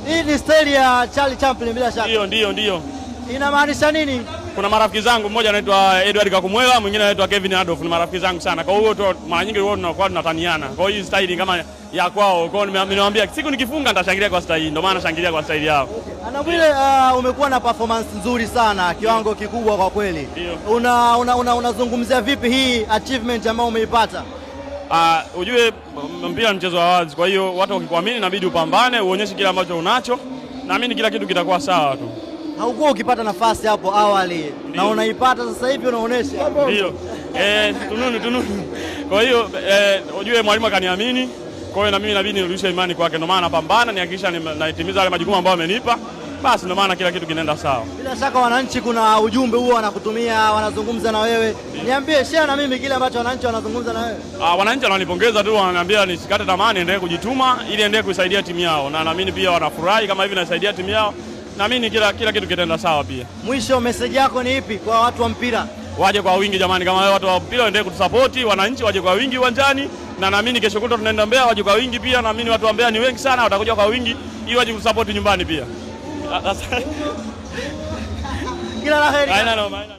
Hii ni style ya Charlie Chaplin bila shaka. Ndio. Inamaanisha nini? Kuna marafiki zangu, mmoja anaitwa Edward Kakumwela, mwingine anaitwa Kevin Adolf, ni marafiki zangu sana. Kwa hiyo mara nyingi wao tunakuwa tunataniana. Kwa hiyo style kama ya kwao. Kwa hiyo nimemwambia siku nikifunga nitashangilia kwa style, ndio maana nashangilia kwa style yao. Anabwile, umekuwa na performance nzuri sana, kiwango kikubwa kwa kweli. Unazungumzia vipi hii achievement ambayo umeipata? Ujue mpira ni mchezo wa wazi. Kwa hiyo watu wakikuamini inabidi upambane, uonyeshe kile ambacho unacho. Naamini kila kitu kitakuwa sawa tu. Haukuwa ukipata nafasi hapo awali na unaipata sasa hivi unaonesha. Ndio. Tununu. Kwa hiyo ujue mwalimu akaniamini. Kwa hiyo na mimi inabidi nirudishe imani kwake. Ndio maana napambana, nihakikisha naitimiza yale majukumu ambayo amenipa. Basi ndio maana kila kitu kinaenda sawa. Bila shaka wananchi kuna ujumbe huo wanakutumia, wanazungumza na wewe. Niambie, share na mimi kile ambacho wananchi wanazungumza na wewe. Wananchi wananipongeza tu, wananiambia nisikate tamaa, niendelee kujituma ili endelee kuisaidia timu yao. Na naamini pia wanafurahi kama hivi naisaidia timu yao. Naamini kila kitu kitaenda sawa pia. Mwisho message yako ni ipi kwa watu wa mpira? Waje kwa wingi jamani, kama watu wa mpira waendelee kutusupport, wananchi waje kwa wingi uwanjani, na naamini kesho kutwa tunaenda Mbeya, waje kwa wingi pia. Naamini watu wa Mbeya ni wengi sana, watakuja kwa wingi ili waje kutusupport nyumbani pia. Kila la heri. Haina.